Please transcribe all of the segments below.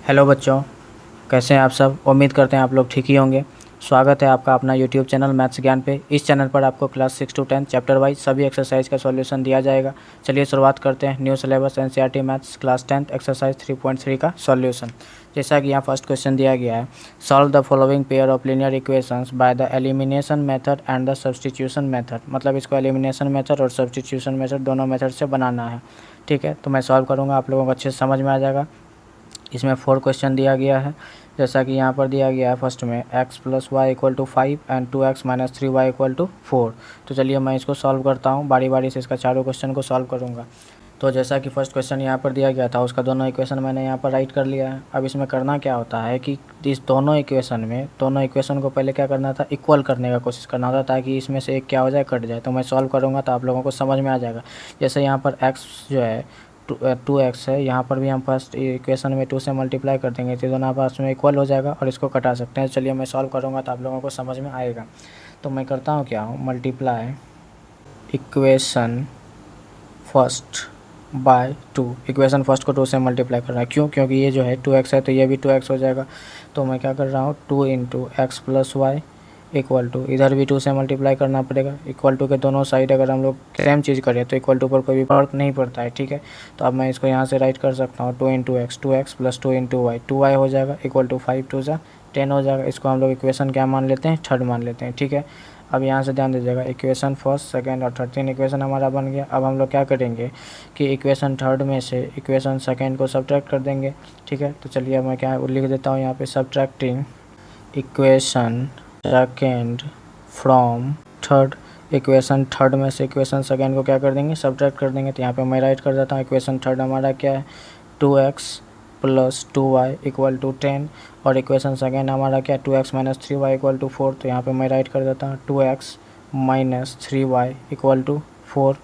Hello बच्चों, कैसे हैं आप सब। उम्मीद करते हैं आप लोग ठीक ही होंगे। स्वागत है आपका अपना यूट्यूब चैनल मैथ्स ज्ञान पे। इस चैनल पर आपको क्लास 6 to 10 चैप्टर वाइज सभी एक्सरसाइज का सॉल्यूशन दिया जाएगा। चलिए शुरुआत करते हैं। New syllabus NCERT maths class 10 exercise 3.3 का सॉल्यूशन। जैसा कि यहाँ फर्स्ट क्वेश्चन दिया गया है, solve the following pair of linear equations by the elimination method and the substitution method. मतलब इसको एलिमिनेशन मेथड और सब्स्टिट्यूशन मेथड दोनों मेथड से बनाना है। ठीक है, तो मैं सॉल्व करूँगा, आप लोगों को अच्छे से समझ में आ जाएगा। इसमें 4 क्वेश्चन दिया गया है। जैसा कि यहाँ पर दिया गया है फर्स्ट में x plus y equal to 5 and 2x minus 3y equal to 4। तो चलिए मैं इसको सॉल्व करता हूँ, बारी बारी से इसका चारों क्वेश्चन को सॉल्व करूँगा। तो जैसा कि फर्स्ट क्वेश्चन यहाँ पर दिया गया था, उसका दोनों इक्वेशन मैंने यहाँ पर राइट कर लिया है। अब इसमें करना क्या होता है कि इस दोनों इक्वेशन को पहले क्या करना था, इक्वल करने का कोशिश करना था, ताकि इसमें से एक क्या हो जाए, कट जाए। तो मैं सॉल्व करूँगा तो आप लोगों को समझ में आ जाएगा। जैसे यहाँ पर x जो है 2x है, यहाँ पर भी हम फर्स्ट इक्वेशन में 2 से मल्टीप्लाई कर देंगे तो दोनों आपस में इक्वल हो जाएगा और इसको कटा सकते हैं। चलिए मैं सॉल्व करूँगा तो आप लोगों को समझ में आएगा। तो मैं करता हूँ क्या हूँ, multiply equation first by 2। Equation first को 2 से मल्टीप्लाई करना है, क्योंकि ये जो है 2x है तो ये भी 2x हो जाएगा। तो मैं क्या कर रहा हूँ, 2 into x plus y equal to, इधर भी 2 से मल्टीप्लाई करना पड़ेगा। इक्वल टू के दोनों साइड अगर हम लोग सेम चीज़ करें तो इक्वल टू पर कोई भी फर्क नहीं पड़ता है। ठीक है, तो अब मैं इसको यहाँ से राइट कर सकता हूँ, 2 into x 2x plus 2 into y 2y हो जाएगा इक्वल टू 5 2 जा 10 हो जाएगा। इसको हम लोग इक्वेशन क्या मान लेते हैं, थर्ड मान लेते हैं। ठीक है, अब यहाँ से ध्यान दीजिएगा, इक्वेशन फर्स्ट सेकंड और थर्ड 3 इक्वेशन हमारा बन गया। अब हम लोग क्या करेंगे कि इक्वेशन थर्ड में से इक्वेशन सेकंड को सब्ट्रैक्ट कर देंगे। ठीक है, तो चलिए अब मैं क्या लिख देता हूँ यहाँ पे, subtracting equation second from third. Equation third में से इक्वेशन सेकंड को क्या कर देंगे, सब्ट्रैक्ट कर देंगे। तो यहाँ पे मैं राइट कर देता हूँ, इक्वेशन थर्ड हमारा क्या है, 2x plus 2y equal to 10 और इक्वेशन सेकेंड हमारा क्या है, 2x minus 3y equal to 4। तो यहाँ पे मैं राइट कर देता हूँ 2x minus 3y equal to 4।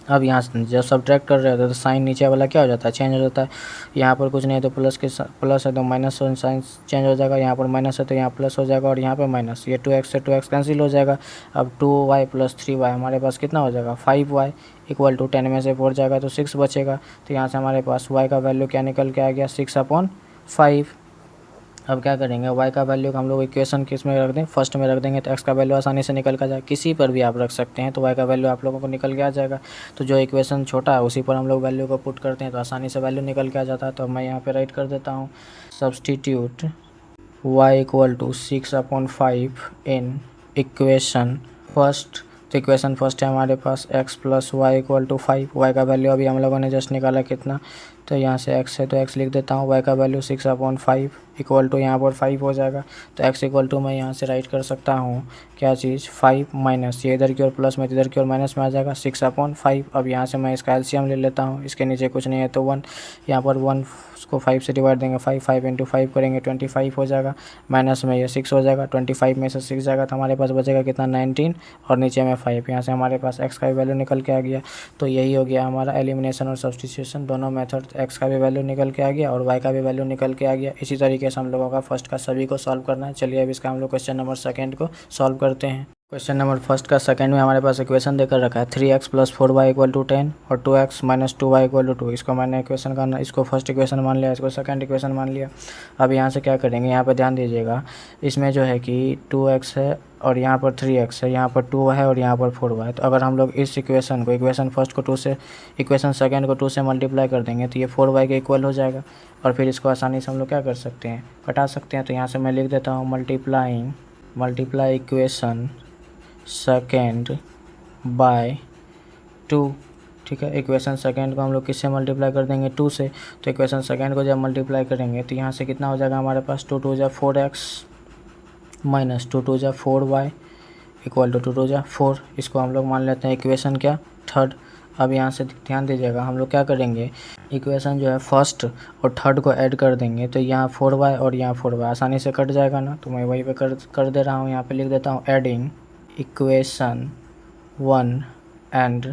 अब यहाँ से जब सब्ट्रैक्ट कर रहे होते हैं तो साइन नीचे वाला क्या हो जाता है, चेंज हो जाता है। यहाँ पर कुछ नहीं है तो प्लस है तो माइनस साइन चेंज हो जाएगा। यहाँ पर माइनस है तो यहाँ प्लस हो जाएगा और यहाँ पे माइनस। ये 2x से 2x कैंसिल हो जाएगा। अब 2y प्लस 3y हमारे पास कितना हो जाएगा, 5y इक्वल टू 10 में से 4 जाएगा तो 6 बचेगा। तो यहाँ से हमारे पास y का वैल्यू क्या निकल के आ गया, 6/5। अब क्या करेंगे, y का वैल्यू हम लोग इक्वेशन किस में रख दें, फर्स्ट में रख देंगे तो x का वैल्यू आसानी से निकल कर जाए। किसी पर भी आप रख सकते हैं तो y का वैल्यू आप लोगों को निकल के आ जाएगा। तो जो इक्वेशन छोटा है उसी पर हम लोग वैल्यू को पुट करते हैं तो आसानी से वैल्यू निकल के आ जाता है। तो मैं यहाँ पे राइट कर देता हूँ, substitute y equal to 6/5 in equation first. तो इक्वेशन फर्स्ट है हमारे पास x plus y equal to 5। y का वैल्यू अभी हम लोगों ने जस्ट निकाला कितना, तो यहाँ से x है तो x लिख देता हूँ। y का वैल्यू 6/5 इक्वल टू यहाँ पर 5 हो जाएगा। तो x इक्वल टू मैं यहाँ से राइट कर सकता हूँ क्या चीज़, 5 माइनस, ये इधर की ओर प्लस में इधर की ओर माइनस में आ जाएगा 6/5। अब यहाँ से मैं इसका एलसीएम ले लेता हूँ, इसके नीचे कुछ नहीं है तो 1, यहाँ पर 1 को 5 से डिवाइड देंगे, 5 इंटू 5 करेंगे 25 हो जाएगा। माइनस में ये 6 हो जाएगा, 25 में से 6 जाएगा तो हमारे पास बचेगा कितना, 19 और नीचे में 5। यहाँ से हमारे पास x का भी वैल्यू निकल के आ गया। तो यही हो गया हमारा एलिमिनेशन और सब्स्टिट्यूशन, दोनों मेथड, x का भी वैल्यू निकल के आ गया और y का भी वैल्यू निकल के आ गया। इसी तरीके से हम लोगों का फर्स्ट का सभी को सॉल्व करना है। चलिए अब इसका हम लोग क्वेश्चन नंबर सेकंड को सॉल्व करते हैं। क्वेश्चन नंबर फर्स्ट का सेकंड में हमारे पास इक्वेशन देकर रखा है 3x plus 4y equal to 10 और 2x minus 2y equal to 2। इसको मैंने इक्वेशन का, इसको फर्स्ट इक्वेशन मान लिया, इसको सेकंड इक्वेशन मान लिया। अब यहाँ से क्या करेंगे, यहाँ पर ध्यान दीजिएगा, इसमें जो है कि 2x है और यहाँ पर 3x है, यहाँ पर 2 है और यहाँ पर 4y है। तो अगर हम लोग इस इक्वेशन को, इक्वेशन फर्स्ट को 2 से, इक्वेशन सेकंड को 2 से मल्टीप्लाई कर देंगे तो ये 4y के इक्वल हो जाएगा और फिर इसको आसानी से हम लोग क्या कर सकते हैं, कटा सकते हैं। तो यहाँ से मैं लिख देता हूँ, मल्टीप्लाई इक्वेशन सेकेंड बाय 2। ठीक है, इक्वेशन सेकेंड को हम लोग किससे मल्टीप्लाई कर देंगे, 2 से। तो इक्वेशन सेकेंड को जब मल्टीप्लाई करेंगे तो यहाँ से कितना हो जाएगा हमारे पास, 2 2 जा 4x माइनस 2 2 जा 4y इक्वल टू 2 2 जा 4। इसको हम लोग मान लेते हैं इक्वेशन क्या, थर्ड। अब यहाँ से ध्यान दीजिएगा, हम लोग क्या करेंगे, इक्वेशन जो है फर्स्ट और थर्ड को ऐड कर देंगे तो यहाँ 4y और यहाँ 4y आसानी से कट जाएगा ना। तो मैं वही पे कर दे रहा हूँ, यहाँ पे लिख देता हूँ, एडिंग इक्वेशन 1 एंड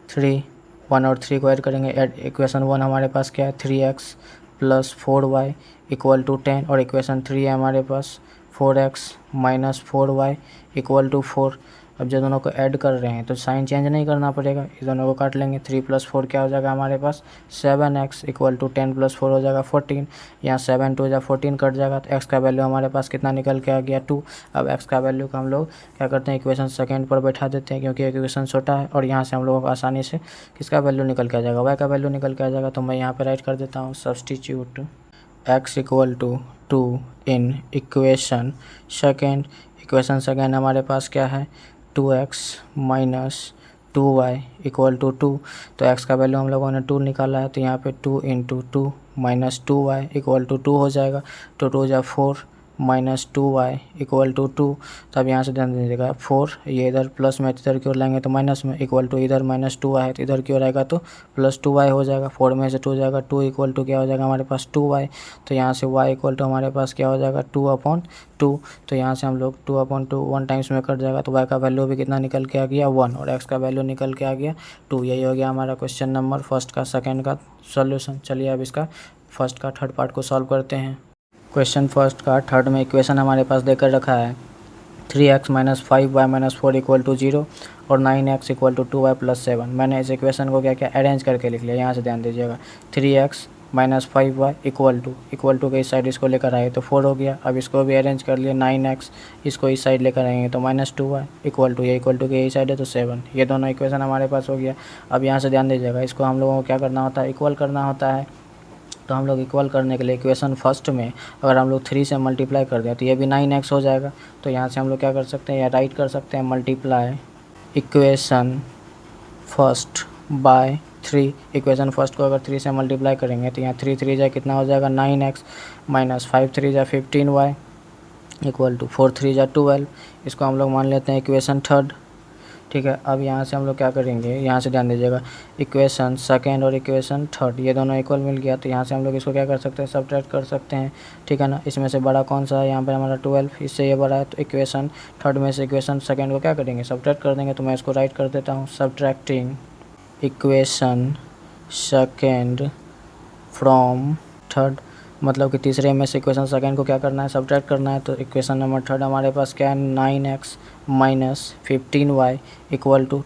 3, 1 और 3 को ऐड करेंगे। इक्वेशन 1 हमारे पास क्या है, 3x plus 4y equal to 10 और इक्वेशन 3 है हमारे पास 4x minus 4y equal to 4। अब जब दोनों को ऐड कर रहे हैं तो साइन चेंज नहीं करना पड़ेगा, इस दोनों को काट लेंगे। 3 + 4 क्या हो जाएगा हमारे पास 7x = 10 + 4 हो जाएगा 14। यहाँ 7 2 14 कट जाएगा, तो x का वैल्यू हमारे पास कितना निकल के आ गया 2। अब x का वैल्यू को हम लोग क्या करते हैं, इक्वेशन सेकेंड पर बैठा देते हैं क्योंकि इक्वेशन छोटा है, और यहाँ से हम लोगों को आसानी से किसका वैल्यू निकल के आ जाएगा, y का वैल्यू निकल के आ जाएगा। तो मैं यहाँ पर राइट कर देता हूँ सब्सटीट्यूट x = 2 इन इक्वेशन सेकेंड। इक्वेशन सेकेंड हमारे पास क्या है 2x - 2y = 2। तो x का वैल्यू हम लोगों ने 2 निकाला है, तो यहाँ पे 2 × 2 - 2y = 2 हो जाएगा। 2 2 = 4 - 2y = 2। तब यहाँ से ध्यान दीजिएगा 4 ये इधर प्लस में इधर की ओर लाएंगे तो माइनस में, इक्वल टू इधर -2y है तो इधर की ओर आएगा तो +2y हो जाएगा। 4 में से 2 जाएगा 2 = क्या हो जाएगा हमारे पास 2y। तो यहाँ से y = हमारे पास क्या हो जाएगा 2/2। तो यहाँ से हम लोग 2/2 1 टाइम्स में कट जाएगा, तो y का वैल्यू भी कितना निकल के आ गया 1, और x का वैल्यू निकल के आ गया 2। यही हो गया हमारा क्वेश्चन नंबर फर्स्ट का सेकेंड का सॉल्यूशन। चलिए अब इसका फर्स्ट का थर्ड पार्ट को सॉल्व करते हैं। क्वेश्चन फर्स्ट का थर्ड में इक्वेशन हमारे पास देकर रखा है 3x - 5y - 4 = 0 और 9x = 2y + 7। मैंने इस इक्वेशन को क्या अरेंज करके लिख लिया। यहाँ से ध्यान दीजिएगा 3x - 5y = के इस साइड इसको लेकर आए तो 4 हो गया। अब इसको भी अरेंज कर लिए 9x, इसको इस साइड लेकर आएंगे तो -2y = ये इक्वल टू के यही साइड है तो 7। ये दोनों इक्वेशन हमारे पास हो गया। अब यहाँ से ध्यान दीजिएगा इसको हम लोगों को क्या करना होता है इक्वल करना होता है। तो हम लोग इक्वल करने के लिए इक्वेशन फर्स्ट में अगर हम लोग 3 से मल्टीप्लाई कर दें तो ये भी 9x हो जाएगा। तो यहाँ से हम लोग क्या कर सकते हैं या राइट कर सकते हैं multiply equation first by 3। Equation first को अगर 3 से मल्टीप्लाई करेंगे तो यहाँ 3 3 कितना हो जाएगा 9x - 5 3 15y = 4 3 12। इसको हम लोग मान लेते हैं इक्वेशन थर्ड। ठीक है, अब यहाँ से हम लोग क्या करेंगे, यहाँ से ध्यान दीजिएगा इक्वेशन सेकेंड और इक्वेशन थर्ड ये दोनों इक्वल मिल गया, तो यहाँ से हम लोग इसको क्या कर सकते हैं सब्ट्रैक्ट कर सकते हैं। ठीक है ना, इसमें से बड़ा कौन सा है यहाँ पे हमारा 12, इससे ये बड़ा है, तो इक्वेशन थर्ड में से इक्वेशन सेकेंड को क्या करेंगे सब्ट्रैक्ट कर देंगे। तो मैं इसको राइट कर देता हूँ subtracting equation second from third, मतलब कि तीसरे में से इक्वेशन सेकेंड को क्या करना है सब्ट्रैक्ट करना है। तो इक्वेशन नंबर थर्ड हमारे पास क्या है 9x - 15y =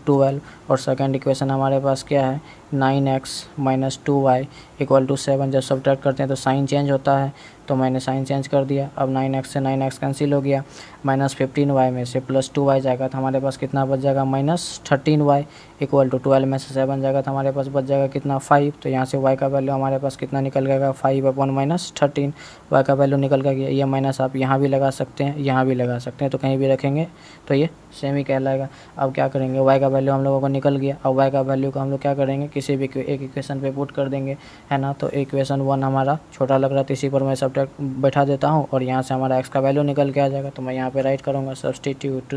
12, और सेकेंड इक्वेशन हमारे पास क्या है 9x - 2y = 7। जब सब्ट्रैक्ट करते हैं तो साइन चेंज होता है, तो मैंने साइन चेंज कर दिया। अब 9x से 9x कैंसिल हो गया, -15y में से +2y जाएगा तो हमारे पास कितना बच जाएगा -13y = 12 में से 7 जाएगा तो हमारे पास बच जाएगा कितना 5। तो यहाँ से y का वैल्यू हमारे पास कितना निकल गया 5/-13, y का वैल्यू निकल गया। ये माइनस आप यहाँ भी लगा सकते हैं यहाँ भी लगा सकते हैं, तो कहीं भी रखेंगे तो ये सेम ही कहलाएगा। अब क्या करेंगे y का वैल्यू हम लोगों को निकल गया। अब y का वैल्यू को हम लोग क्या करेंगे किसी भी एक इक्वेशन पे पुट कर देंगे, है ना। तो इक्वेशन 1 हमारा छोटा लग रहा था, इसी पर मैं सब्ट्रैक्ट बैठा देता हूँ और यहाँ से हमारा x का वैल्यू निकल के आ जाएगा। तो मैं यहाँ पे राइट करूँगा सब्सटीट्यूट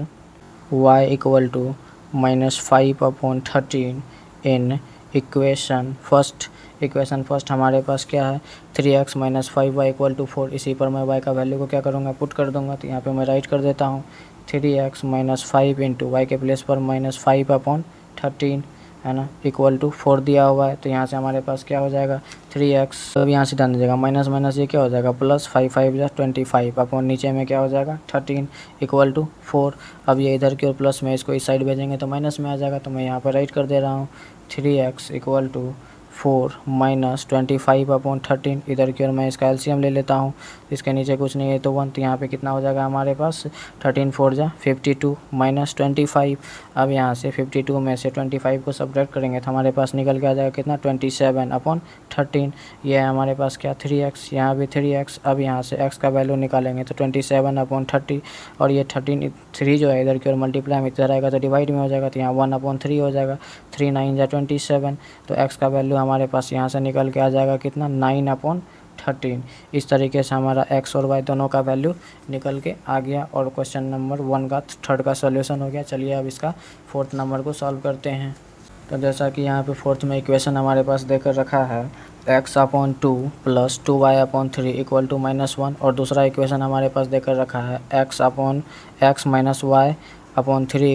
y = -5/13 इन इक्वेशन फर्स्ट। इक्वेशन फर्स्ट हमारे पास क्या है 3x - 5y = 4। इसी पर मैं y का वैल्यू को क्या करूँगा पुट कर दूँगा। तो यहाँ पे मैं राइट कर देता हूँ 3x - 5 × y के प्लेस पर -5/13, है ना, = 4 दिया हुआ है। तो यहाँ से हमारे पास क्या हो जाएगा 3x। अब यहाँ से ध्यान दीजिएगा माइनस माइनस ये क्या हो जाएगा +5 5 = 25 अपॉन नीचे में क्या हो जाएगा 13 = 4। अब ये इधर की ओर प्लस में इसको इस साइड भेजेंगे तो माइनस में आ जाएगा। तो मैं यहाँ पर राइट कर दे रहा हूँ 3x = 4 - 25/13। इधर की ओर मैं इसका एलसीएम ले लेता हूँ, इसके नीचे कुछ नहीं है तो 1। तो यहाँ पे कितना हो जाएगा हमारे पास 13 4 = 52 - 25। अब यहाँ से 52 में से 25 को सब्ट्रैक्ट करेंगे तो हमारे पास निकल के आ जाएगा कितना 27/13। ये है हमारे पास क्या 3x, यहाँ भी 3x। अब यहाँ से x का वैल्यू निकालेंगे तो 27/30, और ये 3 जो है इधर की ओर मल्टीप्लाई में इधर आएगा तो डिवाइड में हो जाएगा, तो यहाँ 1/3 हो जाएगा। 3 9 = 27। तो x का वैल्यू हमारे पास यहाँ से निकल के आ जाएगा कितना 9/13। इस तरीके से हमारा x और y दोनों का वैल्यू निकल के आ गया, और क्वेश्चन नंबर 1 का थर्ड का सॉल्यूशन हो गया। चलिए अब इसका फोर्थ नंबर को सॉल्व करते हैं। तो जैसा कि यहाँ पे फोर्थ में इक्वेशन हमारे पास देकर रखा है x/2 + 2y/3 = -1, और दूसरा इक्वेशन हमारे पास देकर रखा है x/x - y/3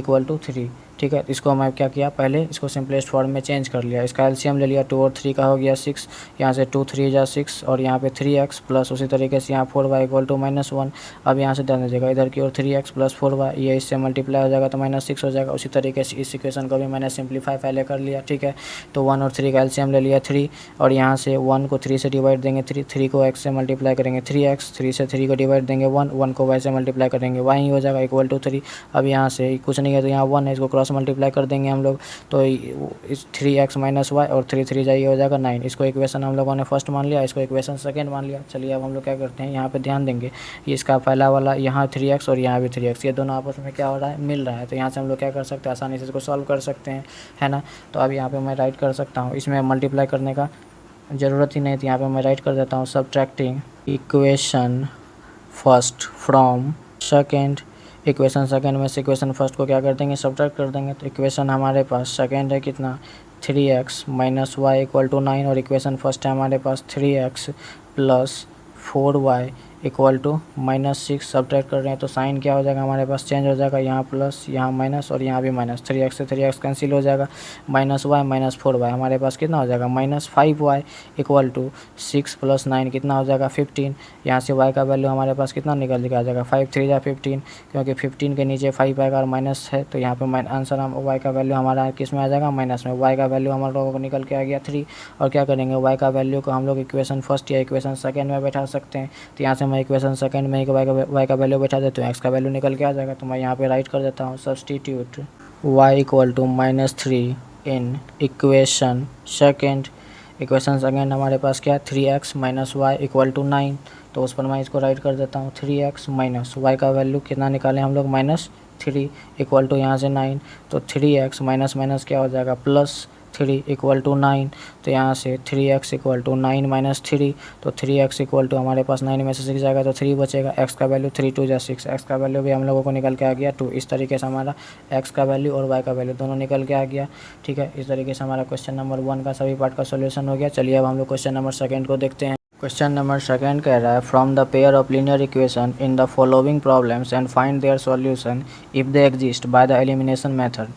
= 3। ठीक है। इसको मैं क्या किया, पहले इसको सिंपलेस्ट फॉर्म में चेंज कर लिया। इसका एलसीएम ले लिया, 2 और 3 का हो गया 6, यहाँ से 2 3 जा 6 और यहाँ पे 3x प्लस उसी तरीके से यहाँ 4y इक्वल टू -1। अब यहाँ से ध्यान दीजिएगा, इधर की ओर 3x प्लस 4y, ये इससे मल्टीप्लाई हो जाएगा तो -6 हो जाएगा। उसी तरीके से इस इक्वेशन को भी मैंने सिंप्लीफाई पहले कर लिया, ठीक है। तो 1 और 3 का एलसीएम ले लिया 3 और यहाँ से 1 को 3 से डिवाइड देंगे 3 को x से मल्टीप्लाई करेंगे 3x, 3 से 3 को डिवाइड देंगे 1 को y से मल्टीप्लाई करेंगे y ही हो जाएगा इक्वल टू 3। अब यहाँ से कुछ नहीं है तो यहाँ 1 है, इसको क्रॉस मल्टीप्लाई कर देंगे हम लोग, तो इस 3x माइनस वाई और 3 3 जाइए हो जाएगा 9। इसको इक्वेशन हम लोगों ने फर्स्ट मान लिया, इसको इक्वेशन सेकंड मान लिया। चलिए अब हम लोग क्या करते हैं, यहाँ पे ध्यान देंगे, ये इसका पहला वाला यहाँ 3x और यहाँ भी 3x, ये दोनों आपस में क्या हो रहा है, मिल रहा है। तो यहाँ से हम लोग क्या कर सकते हैं, आसानी से इसको सॉल्व कर सकते हैं, है ना। तो अब यहाँ पर मैं राइट कर सकता हूँ, इसमें मल्टीप्लाई करने का ज़रूरत ही नहीं थी। यहाँ पे मैं राइट कर देता हूँ, subtracting equation first from second. Equation second में से इक्वेशन फर्स्ट को क्या कर देंगे, सब्ट्रैक्ट कर देंगे। तो इक्वेशन हमारे पास सेकेंड है कितना, 3x minus y equal to 9 और इक्वेशन फर्स्ट है हमारे पास 3x plus 4y equal to -6। Subtract कर रहे हैं तो साइन क्या हो जाएगा हमारे पास, चेंज हो जाएगा, यहाँ प्लस यहाँ माइनस और यहाँ भी माइनस, 3x से 3x कैंसिल हो जाएगा, -y माइनस 4y हमारे पास कितना हो जाएगा, -5y इक्वल टू 6 प्लस 9 कितना हो जाएगा 15। यहाँ से y का वैल्यू हमारे पास कितना निकल के आ जाएगा, 5 3 जा 15, क्योंकि 15 के नीचे 5 आएगा और माइनस है तो यहाँ पे आंसर हम y का वैल्यू हमारा किस में आ जाएगा, माइनस में। y का वैल्यू हम लोगों को निकल के आ गया 3। और क्या करेंगे, y का वैल्यू को हम लोग इक्वेशन फर्स्ट या इक्वेशन सेकेंड में बैठा सकते हैं। तो यहाँ से मैं इक्वेशन सेकंड में y का वैल्यू बैठा देता हूँ, x का वैल्यू निकल के आ जाएगा। तो मैं यहाँ पे राइट कर देता हूँ, substitute y equal to -3 in equation second. Equation second हमारे पास क्या है, 3x minus y equal to 9। तो उस पर मैं इसको राइट कर देता हूँ, 3x माइनस वाई का वैल्यू कितना निकालें हम लोग, -3 इक्वल टू यहाँ से 9। तो 3x माइनस माइनस क्या हो जाएगा, +3 इक्वल टू 9। तो यहाँ से 3x इक्वल टू 9 माइनस 3, तो 3x इक्वल टू हमारे पास 9 में से 6 जाएगा तो 3 बचेगा। x का वैल्यू 3 2 जा 6, x का वैल्यू भी हम लोगों को निकल के आ गया 2। इस तरीके से हमारा x का वैल्यू और y का वैल्यू दोनों निकल के आ गया, ठीक है। इस तरीके से हमारा क्वेश्चन नंबर 1 का सभी पार्ट का सोल्यूशन हो गया। चलिए अब हम लोग क्वेश्चन नंबर सेकेंड को देखते हैं। क्वेश्चन नंबर सेकेंड कह रहा है, from the pair of linear equation in the following problems and find their solution if they exist by the elimination method.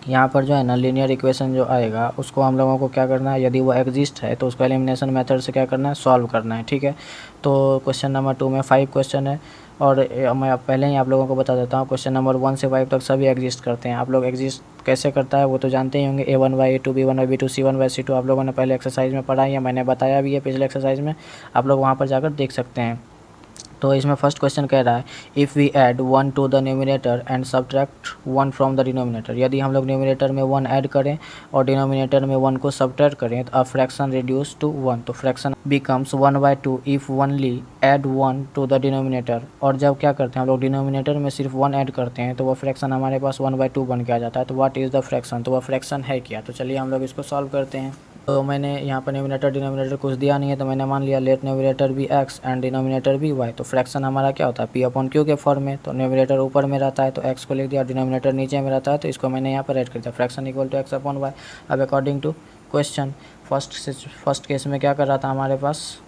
यहाँ पर जो है ना लीनियर इक्वेशन जो आएगा उसको हम लोगों को क्या करना है, यदि वो एग्जिस्ट है तो उसको एलिमिनेशन मेथड से क्या करना है, सॉल्व करना है, ठीक है। तो क्वेश्चन नंबर 2 में 5 क्वेश्चन है और मैं पहले ही आप लोगों को बता देता हूँ, क्वेश्चन नंबर 1 से 5 तक सभी एग्जिस्ट करते हैं। आप लोग एग्जिस्ट कैसे करता है वो तो जानते ही होंगे, A1 A2 B1 B2 C1 C2 आप लोगों ने पहले एक्सरसाइज में पढ़ा है या मैंने बताया भी है पिछले एक्सरसाइज में, आप लोग वहाँ पर जाकर देख सकते हैं। तो इसमें फर्स्ट क्वेश्चन कह रहा है, if we add 1 to the numerator and subtract 1 from the denominator. यदि हम लोग न्यूमिनेटर में 1 ऐड करें और डिनोमिनेटर में 1 को सब्ट्रैक्ट करें तो अ फ्रैक्शन रिड्यूस टू 1, तो fraction becomes 1/2 if only add 1 to the denominator. और जब क्या करते हैं हम लोग डिनोमिनेटर में सिर्फ 1 ऐड करते हैं तो वो फ्रैक्शन हमारे पास 1/2 बन के आ जाता है। तो व्हाट इज़ द फ्रैक्शन, तो वह फ्रैक्शन है क्या। तो चलिए हम लोग इसको सॉल्व करते हैं। तो मैंने यहाँ पर न्यूमिनेटर डिनोमिनेटर कुछ दिया नहीं है तो मैंने मान लिया लेट न्यूमिनेटर भी x एंड डिनोमिनेटर भी y। तो फ्रैक्शन हमारा क्या होता है, p/q के फॉर्म में। तो न्यूमिनेटर ऊपर में रहता है तो x को लिख दिया, डिनोमिनेटर नीचे में रहता है तो इसको मैंने यहाँ पर ऐड कर दिया, फ्रैक्शन इक्वल टू x/y। अब according to question first case में क्या कर रहा था हमारे पास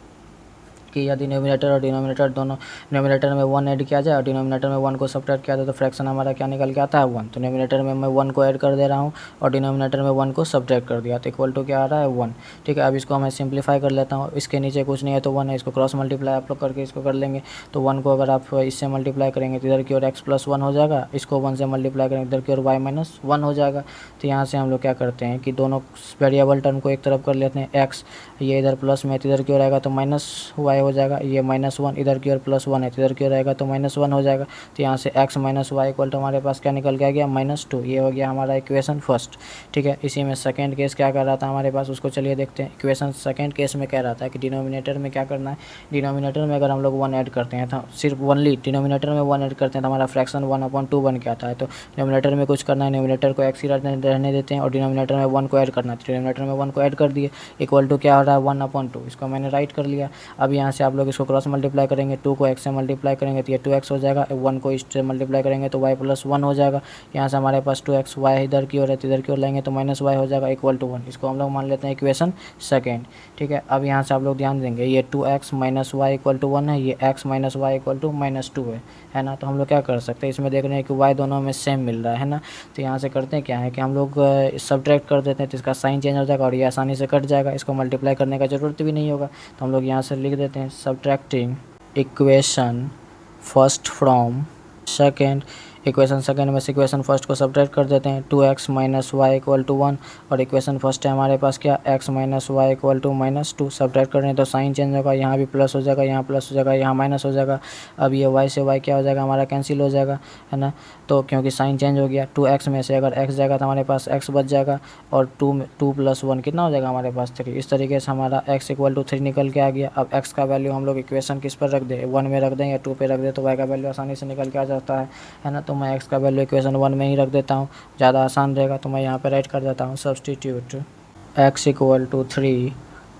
कि यदि न्यूमिनेटर और डिनोमिनेटर दोनों, न्यूमिनेटर में 1 ऐड किया जाए और डिनोमिनेटर में 1 को सब्ट्रैक्ट किया जाए तो फ्रैक्शन हमारा क्या निकल के आता है 1। तो न्यूमिनेटर में मैं 1 को ऐड कर दे रहा हूँ और डिनोमिनेटर में 1 को सब्ट्रैक्ट कर दिया तो इक्वल टू क्या आ रहा है 1, ठीक है। अब इसको मैं सिंप्लीफाई कर लेता हूँ, इसके नीचे कुछ नहीं है तो 1 है, इसको क्रॉस मल्टीप्लाई आप लोग करके इसको कर लेंगे। तो 1 को अगर आप इससे मल्टीप्लाई करेंगे तो इधर की ओर x+1 हो जाएगा, इसको 1 से मल्टीप्लाई करेंगे इधर की ओर y-1 हो जाएगा। तो यहाँ से हम लोग क्या करते हैं कि दोनों वेरिएबल टर्म को एक तरफ कर लेते हैं, x ये इधर प्लस में इधर की ओर आएगा तो -y हो जाएगा, ये -1 इधर की ओर +1 है तो इधर की ओर आएगा तो -1 हो जाएगा। तो यहाँ से x minus y equal to हमारे पास क्या निकल के आ गया -2। ये हो गया हमारा इक्वेशन फर्स्ट, ठीक है। इसी में सेकंड केस क्या कर रहा था हमारे पास, उसको चलिए देखते हैं। इक्वेशन सेकंड केस में कह रहा था कि डिनोमिनेटर में क्या करना है, डिनोमिनेटर में अगर हम लोग 1 ऐड करते हैं तो सिर्फ ओनली डिनोमिनेटर में 1 ऐड करते हैं तो हमारा फ्रैक्शन 1/2 बन के आता है। तो डिनोमिनेटर में कुछ करना है, डिनोमिनेटर को x ही रहने देते हैं और डिनोमिनेटर में 1 को ऐड करना है। डिनोमिनेटर में 1 को ऐड कर दिए इक्वल टू क्या हो रहा है 1/2, इसको मैंने राइट कर लिया। अब यहाँ से आप लोग इसको क्रॉस मल्टीप्लाई करेंगे, 2 को x से मल्टीप्लाई करेंगे तो ये 2x हो जाएगा, 1 को इससे मल्टीप्लाई करेंगे तो y प्लस 1 हो जाएगा। यहाँ से हमारे पास 2x, y इधर की ओर है तो इधर की ओर लाएंगे तो माइनस y हो जाएगा इक्वल टू 1। इसको हम लोग मान लेते हैं इक्वेशन सेकेंड। ठीक है, अब यहाँ से आप लोग ध्यान देंगे ये 2x minus y equal to 1 है, ये x minus y equal to -2 है ना। तो हम लोग क्या कर सकते हैं, इसमें देख रहे हैं कि y दोनों में सेम मिल रहा है ना। तो यहाँ से करते हैं क्या है कि हम लोग सब्ट्रैक्ट कर देते हैं तो इसका साइन चेंज हो जाएगा और ये आसानी से कट जाएगा, इसको मल्टीप्लाई करने का ज़रूरत भी नहीं होगा। तो हम लोग यहाँ से लिख देते हैं subtracting equation first from second. Equation second में से इक्वेशन फर्स्ट को सब्ट्रैक्ट कर देते हैं, 2x minus y equal to 1 और इक्वेशन फर्स्ट है हमारे पास क्या, x minus y equal to -2। Subtract कर रहे हैं तो साइन चेंज होगा, यहाँ भी प्लस हो जाएगा, यहाँ प्लस हो जाएगा, यहाँ माइनस हो जाएगा। अब ये y से y क्या हो जाएगा हमारा, कैंसिल हो जाएगा है ना। तो क्योंकि साइन चेंज हो गया, 2x में से अगर x जाएगा तो हमारे पास x बच जाएगा और 2 प्लस 1 कितना हो जाएगा हमारे पास 3। इस तरीके से हमारा x इक्वल टू 3 निकल के आ गया। अब x का वैल्यू हम लोग इक्वेशन किस पर रख दें, 1 में रख दें या 2 पे रख दें तो y का वैल्यू आसानी से निकल के आ जाता है ना। तो मैं x का वैल्यू इक्वेशन 1 में ही रख देता हूँ, ज़्यादा आसान रहेगा। तो मैं यहाँ पे राइट कर देता हूँ substitute x equal to 3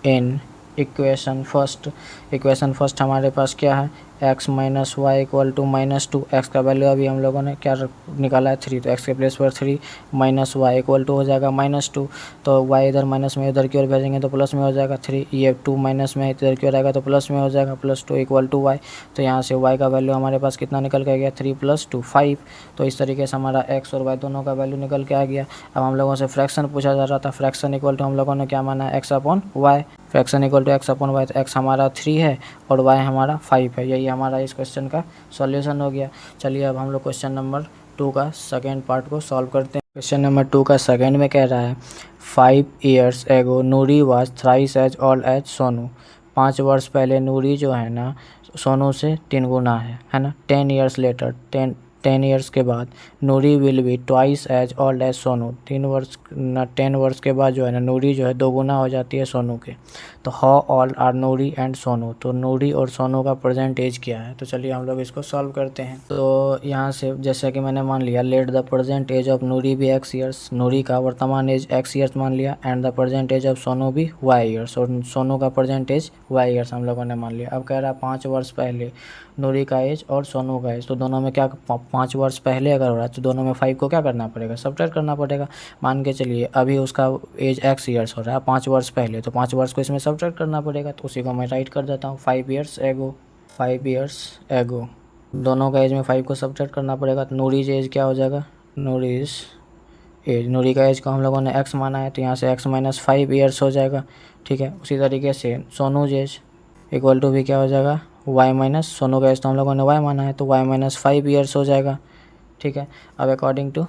in equation first. Equation first हमारे पास क्या है, x minus y equal to -2। x का वैल्यू अभी हम लोगों ने क्या निकाला है 3, तो x के प्लेस पर 3 माइनस वाई इक्वल टू हो जाएगा -2। तो y इधर माइनस में इधर की ओर भेजेंगे तो प्लस में हो जाएगा 3, ये 2 माइनस में इधर की ओर आएगा तो प्लस में हो जाएगा +2 इक्वल टू y। तो यहाँ से y का वैल्यू हमारे पास कितना निकल के गया, 3 + 2 5। तो इस तरीके से हमारा x और y दोनों का वैल्यू निकल के आ गया। अब हम लोगों से फ्रैक्शन पूछा जा रहा था, फ्रैक्शन इक्वल टू हम लोगों ने क्या माना है, x upon y. Fraction equal to x upon y, तो x हमारा 3 है और y हमारा 5 है। यही हमारा इस क्वेश्चन का सॉल्यूशन हो गया। चलिए अब हम लोग क्वेश्चन नंबर 2 का सेकेंड पार्ट को सॉल्व करते हैं। क्वेश्चन नंबर 2 का सेकेंड में कह रहा है 5 years ago Noori was thrice as old as Sonu. 5 वर्ष पहले नूरी जो है ना सोनू से 3 गुना है ना। 10 years लेटर 10 years के बाद Noori will be twice as old as Sonu. 10 वर्ष के बाद जो है ना नूरी जो है 2 गुना हो जाती है सोनू के। तो how old are Noori and Sonu, तो नूरी और सोनू का प्रेजेंट एज क्या है। तो चलिए हम लोग इसको सॉल्व करते हैं। तो यहाँ से जैसे कि मैंने मान लिया let the present age of Noori भी x ईयर्स, नूरी का वर्तमान एज x ईयर्स मान लिया, and the present age of Sonu भी y ईयर्स, और सोनू का प्रेजेंट एज y ईयर्स हम लोगों ने मान लिया। अब कह रहा है 5 वर्ष पहले नूरी का एज और सोनू का एज, तो दोनों में क्या 5 वर्ष पहले अगर हो रहा है तो दोनों में 5 को क्या करना पड़ेगा, सब्ट्रैक्ट करना पड़ेगा। मान के चलिए अभी उसका एज x ईयर्स हो रहा है 5 वर्ष पहले, तो 5 वर्ष को इसमें सब्ट्रैक्ट करना पड़ेगा। तो उसी को मैं राइट कर देता हूँ 5 years एगो। दोनों का एज में 5 को सब्ट्रैक्ट करना पड़ेगा। तो नूरीज एज क्या हो जाएगा, नूरीज एज, नूरी का एज को हम लोगों ने x माना है तो यहाँ से x माइनस 5 years हो जाएगा। ठीक है, उसी तरीके से सोनूज एज इक्वल टू भी क्या हो जाएगा y माइनस, सोनू का एज तो हम लोगों ने y माना है तो y माइनस 5 years हो जाएगा। ठीक है, अब अकॉर्डिंग टू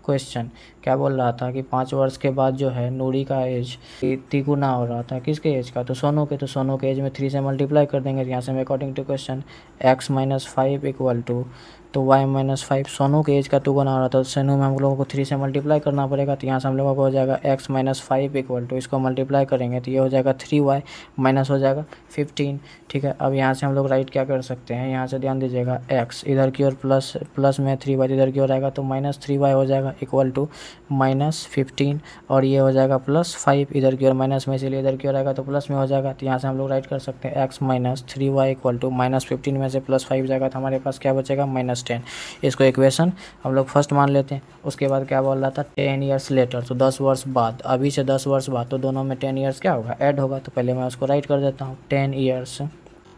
क्वेश्चन क्या बोल रहा था कि 5 वर्ष के बाद जो है नूरी का एज 3 गुना हो रहा था, किसके एज का, तो सोनू के। तो सोनू के एज में 3 से मल्टीप्लाई कर देंगे। यहाँ से according to question x minus 5 equal to तो y माइनस 5 सोनू के एज का 2 गुना हो रहा था, तो सोनू में हम लोगों को 3 से मल्टीप्लाई करना पड़ेगा। तो यहाँ से हम लोगों को हो जाएगा x माइनस 5 इक्वल टू, इसको मल्टीप्लाई करेंगे तो ये हो जाएगा 3y माइनस हो जाएगा 15। ठीक है, अब यहाँ से हम लोग राइट क्या कर सकते हैं, यहाँ से ध्यान दीजिएगा x इधर की ओर प्लस में 3y इधर की ओर आएगा तो माइनस 3y हो जाएगा इक्वल टू -15, और ये हो जाएगा +5 इधर की ओर माइनस में, इसलिए इधर की ओर आएगा तो प्लस में हो जाएगा। तो यहाँ से हम लोग राइट कर सकते हैं x minus 3y equal to -15 में से +5 जाएगा तो हमारे पास क्या बचेगा -10। इसको इक्वेशन हम लोग फर्स्ट मान लेते हैं। उसके बाद क्या बोल रहा था 10 years लेटर, तो 10 वर्ष बाद, अभी से 10 वर्ष बाद, तो दोनों में 10 years क्या होगा, ऐड होगा। तो पहले मैं उसको राइट कर देता हूँ 10 years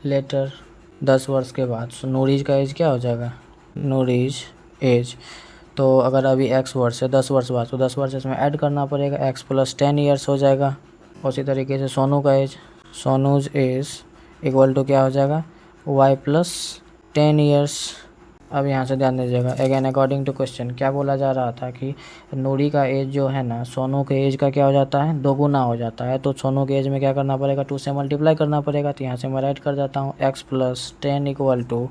लेटर 10 वर्ष के बाद। सो नूरीज का एज क्या हो जाएगा, नूरीज एज, तो अगर अभी x वर्ष है 10 वर्ष बाद तो 10 वर्ष इसमें ऐड करना पड़ेगा, x प्लस 10 years हो जाएगा। उसी तरीके से सोनू का age, Sonu's age equal to क्या हो जाएगा y प्लस 10 years। अब यहाँ से ध्यान दीजिएगा अगेन अकॉर्डिंग टू क्वेश्चन क्या बोला जा रहा था कि नूरी का एज जो है ना सोनू के एज का क्या हो जाता है, 2 गुना हो जाता है। तो सोनू के एज में क्या करना पड़ेगा, 2 से मल्टीप्लाई करना पड़ेगा। तो यहाँ से मैं राइट कर जाता हूँ x plus 10 equal to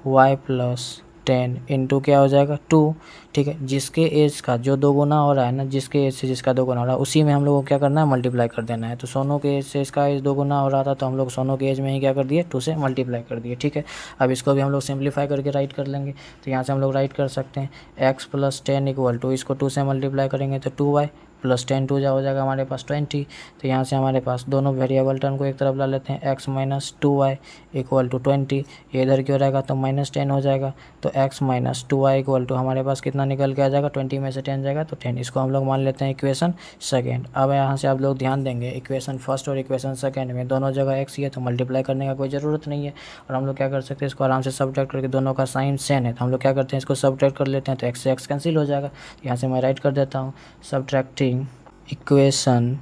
y plus 10 into क्या हो जाएगा 2। ठीक है, जिसके एज का जो 2 गुना हो रहा है ना, जिसके एज से जिसका 2 गुना हो रहा है उसी में हम लोगों को क्या करना है, मल्टीप्लाई कर देना है। तो सोनू के एज से इसका एज 2 गुना हो रहा था तो हम लोग सोनू के एज में ही क्या कर दिए, 2 से मल्टीप्लाई कर दिए। ठीक है, अब इसको भी हम लोग सिंप्लीफाई करके राइट कर लेंगे। तो यहाँ से हम लोग राइट कर सकते हैं x प्लस 10 इक्वल टू, इसको 2 से मल्टीप्लाई करेंगे तो 2y प्लस 10 टू जा हो जाएगा हमारे पास 20। तो यहाँ से हमारे पास दोनों वेरिएबल टर्म को एक तरफ ला लेते हैं, x minus 2y equal to 20। ये इधर क्यों रहेगा तो माइनस 10 हो जाएगा। तो x minus 2y equal to हमारे पास कितना निकल के आ जाएगा, 20 में से 10 जाएगा तो 10। इसको हम लोग मान लेते हैं इक्वेशन सेकेंड। अब यहाँ से आप लोग ध्यान देंगे इक्वेशन फर्स्ट और इक्वेशन सेकेंड में दोनों जगह x ही है तो मल्टीप्लाई करने का कोई ज़रूरत नहीं है। और हम लोग क्या कर सकते हैं, इसको आराम से सब्ट्रैक्ट करके, दोनों का साइन सेम है तो हम लोग क्या करते हैं, इसको सब्ट्रैक्ट कर लेते हैं तो x से x कैंसिल हो जाएगा। यहाँ से मैं राइट कर देता हूँ, subtracting equation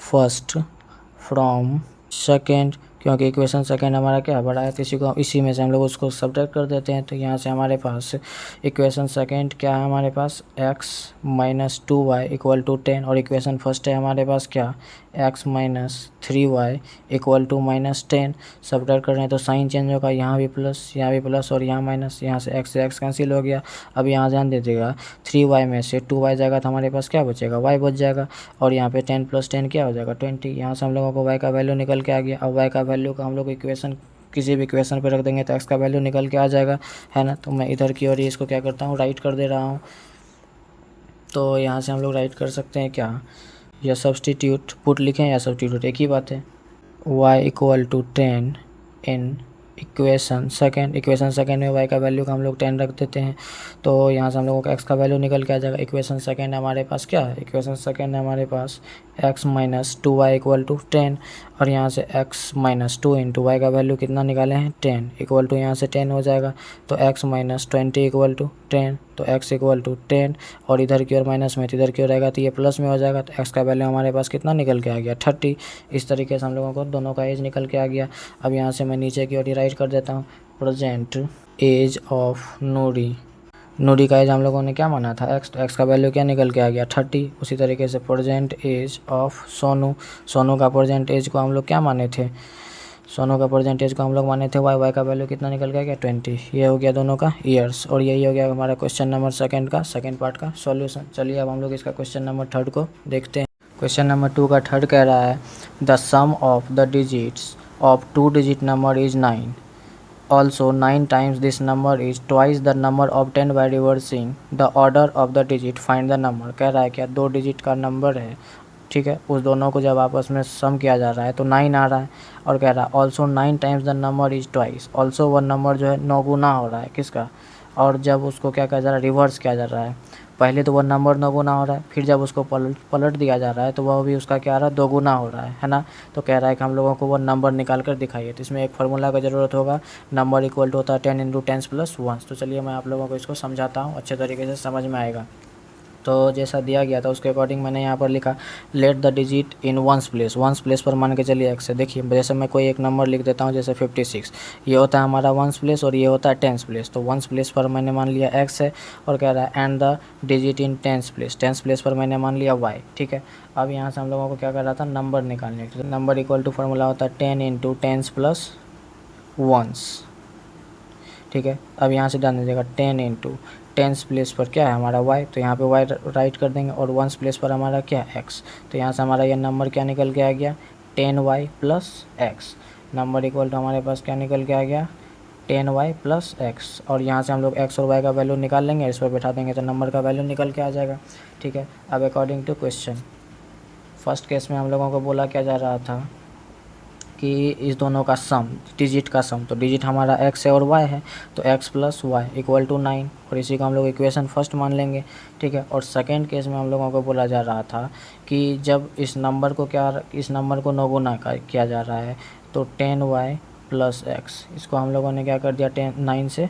first from second, क्योंकि इक्वेशन सेकेंड हमारा क्या बड़ा है तो इसी में से हम लोग उसको सब्ट्रैक्ट कर देते हैं। तो यहाँ से हमारे पास इक्वेशन सेकेंड क्या है, हमारे पास x minus 2y equal to 10, और इक्वेशन फर्स्ट है हमारे पास क्या, x minus 3y equal to minus 10। Subtract कर रहे हैं तो साइन चेंज होगा, यहाँ भी प्लस और यहाँ माइनस, यहाँ से x कैंसिल हो गया। अब यहाँ ध्यान दीजिएगा 3y में से 2y जाएगा तो हमारे पास क्या बचेगा, y बच जाएगा। और यहाँ पे 10 प्लस 10 क्या हो जाएगा 20। यहाँ से हम लोगों को y का वैल्यू निकल के आ गया। अब y का वैल्यू का हम लोग इक्वेशन किसी भी इक्वेशन पे रख देंगे तो x का वैल्यू निकल के आ जाएगा, है ना। तो मैं इधर की ओर इसको क्या करता हूँ, राइट कर दे रहा हूँ। तो यहाँ से हम लोग राइट कर सकते हैं क्या, या सब्सटीट्यूट, पुट लिखें या सब्सटीट्यूट एक ही बात है। y equal to 10 in equation second में y का वैल्यू का हम लोग 10 रख देते हैं। तो यहाँ से हम लोगों का x का वैल्यू निकल के आ जाएगा। इक्वेशन सेकेंड हमारे पास क्या है, इक्वेशन सेकेंड हमारे पास x minus 2y equal to 10, और यहाँ से x माइनस 2 इंटू वाई का वैल्यू कितना निकाले हैं 10 इक्वल टू यहाँ से 10 हो जाएगा। तो x माइनस 20 इक्वल टू 10, तो x इक्वल टू 10, और इधर की ओर माइनस में तो इधर की ओर रहेगा तो ये प्लस में हो जाएगा। तो x का वैल्यू हमारे पास कितना निकल के आ गया 30। इस तरीके से हम लोगों को दोनों का एज निकल के आ गया। अब यहाँ से मैं नीचे की ओर राइट कर देता हूँ, प्रेजेंट एज ऑफ नूरी का एज हम लोगों ने क्या माना था x, तो x का वैल्यू क्या निकल के आ गया 30। उसी तरीके से प्रेजेंट एज ऑफ सोनू का प्रेजेंट एज को हम लोग क्या माने थे, सोनू का प्रेजेंट एज को हम लोग माने थे y का वैल्यू कितना निकल के आ गया 20। ये हो गया दोनों का ईयर्स, और यही हो गया हमारा क्वेश्चन नंबर सेकंड पार्ट का सॉल्यूशन। चलिए अब हम लोग इसका क्वेश्चन नंबर थर्ड को देखते हैं। क्वेश्चन नंबर 2 का थर्ड कह रहा है the sum of the digits of 2 digit number is 9। Also 9 times this number is twice the number obtained by reversing the order of the digit. Find the number। कह रहा है क्या 2 digit का number है, ठीक है, उस दोनों को जब आपस में सम किया जा रहा है तो 9 आ रहा है। और कह रहा है also 9 times the number is twice, also वो नंबर जो है 9 गुना हो रहा है किसका, और जब उसको क्या किया जा रहा है रिवर्स किया जा रहा है। पहले तो वह नंबर 9 गुना हो रहा है, फिर जब उसको पलट दिया जा रहा है तो वह भी उसका क्या आ रहा है 2 गुना हो रहा है ना। तो कह रहा है कि हम लोगों को वो नंबर निकाल कर दिखाइए। तो इसमें एक फार्मूला का ज़रूरत होगा, नंबर इक्वल टू होता है 10 इंटू 10 प्लस 1। तो चलिए मैं आप लोगों को इसको समझाता हूँ, अच्छे तरीके से समझ में आएगा। तो जैसा दिया गया था उसके अकॉर्डिंग मैंने यहाँ पर लिखा let the digit in ones place पर मान के चलिए x है। देखिए जैसे मैं कोई एक नंबर लिख देता हूँ जैसे 56, ये होता है हमारा वंस प्लेस और ये होता है टेंस प्लेस। तो वंस प्लेस पर मैंने मान लिया x है, और कह रहा है and the digit in tens place पर मैंने मान लिया y, ठीक है। अब यहाँ से हम लोगों को क्या कर रहा था नंबर निकालने के लिए, नंबर इक्वल टू फार्मूला होता है 10 इंटू 10 प्लस 1, ठीक है। अब यहाँ से डाल दीजिएगा 10 इंटू 10 प्लेस पर क्या है हमारा y, तो यहाँ पे y राइट कर देंगे, और 1 प्लेस पर हमारा क्या है x। तो यहाँ से हमारा ये नंबर क्या निकल के आ गया 10y plus x। Number equal to हमारे पास क्या निकल के आ गया 10y प्लस x, और यहाँ से हम लोग x और y का वैल्यू निकाल लेंगे, इस पर बैठा देंगे तो नंबर का वैल्यू निकल के आ जाएगा, ठीक है। अब according to question first case में हम लोगों को बोला क्या जा रहा था कि इस दोनों का सम, डिजिट का सम, तो डिजिट हमारा x है और y है, तो x plus y equal to 9, और इसी को हम लोग इक्वेशन फर्स्ट मान लेंगे, ठीक है। और सेकेंड केस में हम लोगों को बोला जा रहा था कि जब इस नंबर को 9 गुना किया जा रहा है तो 10y प्लस एक्स, इसको हम लोगों ने क्या कर दिया 9 से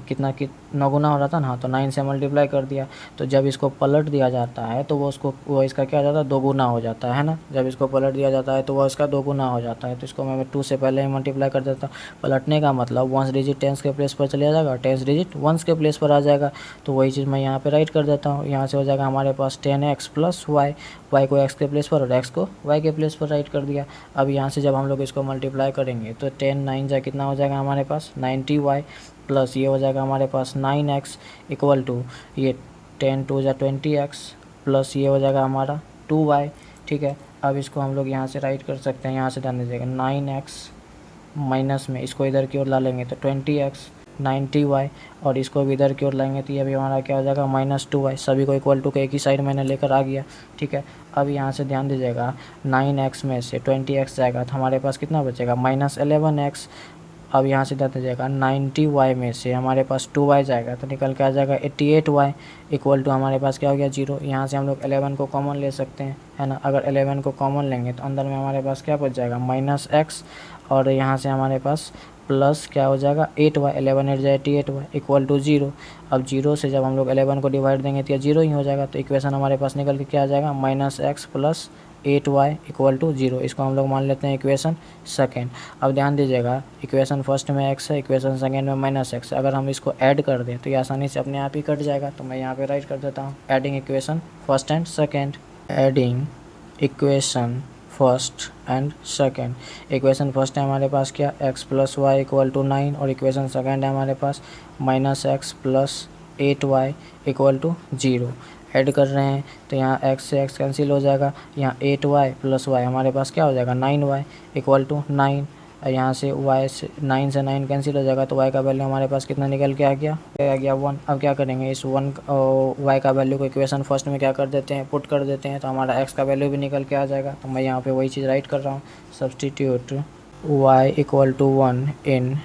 कितना 9 गुना हो रहा था ना, हाँ, तो 9 से मल्टीप्लाई कर दिया। तो जब इसको पलट दिया जाता है तो वो इसका क्या हो जाता है 2 गुना हो जाता है ना। जब इसको पलट दिया जाता है तो वो इसका 2 गुना हो जाता है। तो इसको मैं 2 से पहले ही मल्टीप्लाई कर देता हूँ। पलटने का मतलब वंस डिजिट टेंस के प्लेस पर चले जाएगा, टेंस डिजिट वंस के प्लेस पर आ जाएगा। तो वही चीज़ मैं यहाँ पर राइट कर देता हूँ। यहाँ से हो जाएगा हमारे पास 10x प्लस वाई, वाई को x के प्लेस पर और x को y के प्लेस पर राइट कर दिया। अब यहाँ से जब हम लोग इसको मल्टीप्लाई करेंगे तो 10 9 जा कितना हो जाएगा हमारे पास 90y, प्लस ये हो जाएगा हमारे पास 9x इक्वल टू ये 10 2 जा 20x, प्लस ये हो जाएगा हमारा 2y, ठीक है। अब इसको हम लोग यहाँ से राइट कर सकते हैं, यहाँ से डाल दीजिएगा 9x माइनस में इसको इधर की ओर ला लेंगे तो 20x 90y, और इसको भी इधर की ओर लाएंगे तो ये भी हमारा क्या हो जाएगा -2y। सभी को इक्वल टू के एक ही साइड मैंने लेकर आ गया, ठीक है। अब यहाँ से ध्यान दीजिएगा 9x में से 20x जाएगा तो हमारे पास कितना बचेगा -11x। अब यहाँ से ध्यान दीजिएगा 90y में से हमारे पास 2y जाएगा तो निकल के आ जाएगा 88y इक्वल टू हमारे पास क्या हो गया 0। यहाँ से हम लोग 11 को कॉमन ले सकते हैं, है ना। अगर 11 को कॉमन लेंगे तो अंदर में हमारे पास क्या बच जाएगा -x, और यहाँ से हमारे पास प्लस क्या हो जाएगा 8y, 11 8 जाए 88y इक्वल टू 0। अब 0 से जब हम लोग 11 को डिवाइड देंगे तो ये 0 ही हो जाएगा, तो इक्वेशन हमारे पास निकल के क्या आ जाएगा -x plus 8y equal to 0। इसको हम लोग मान लेते हैं इक्वेशन सेकेंड। अब ध्यान दीजिएगा इक्वेशन फर्स्ट में x है, इक्वेशन सेकेंड में -x है। अगर हम इसको ऐड कर दें तो ये आसानी से अपने आप ही कट जाएगा, तो मैं यहाँ पे राइट कर देता हूँ adding equation first and second. Adding equation first and second. Equation first है हमारे पास क्या x plus y equal to 9, और इक्वेशन सेकेंड है हमारे पास -x plus 8y equal to 0। Add कर रहे हैं तो यहाँ x से x कैंसिल हो जाएगा, यहाँ 8y प्लस y हमारे पास क्या हो जाएगा 9y इक्वल टू 9। यहाँ से y से 9 से 9 कैंसिल हो जाएगा तो y का वैल्यू हमारे पास कितना निकल के आ गया 1। अब क्या करेंगे, इस 1 y का वैल्यू को इक्वेशन फर्स्ट में क्या कर देते हैं, पुट कर देते हैं, तो हमारा x का वैल्यू भी निकल के आ जाएगा। तो मैं यहाँ पे वही चीज़ राइट कर रहा हूँ, substitute y equal to 1 in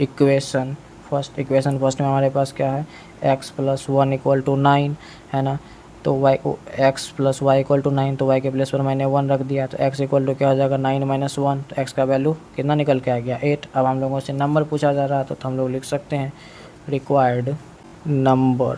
equation first. Equation first में हमारे पास क्या है x प्लस 1 इक्वल टू 9, है ना। तो x plus y equal to 9, तो y के प्लेस पर मैंने 1 रख दिया, तो x इक्वल टू क्या हो जाएगा 9 माइनस 1, तो x का वैल्यू कितना निकल के आ गया 8। अब हम लोगों से नंबर पूछा जा रहा था तो हम लोग लिख सकते हैं required number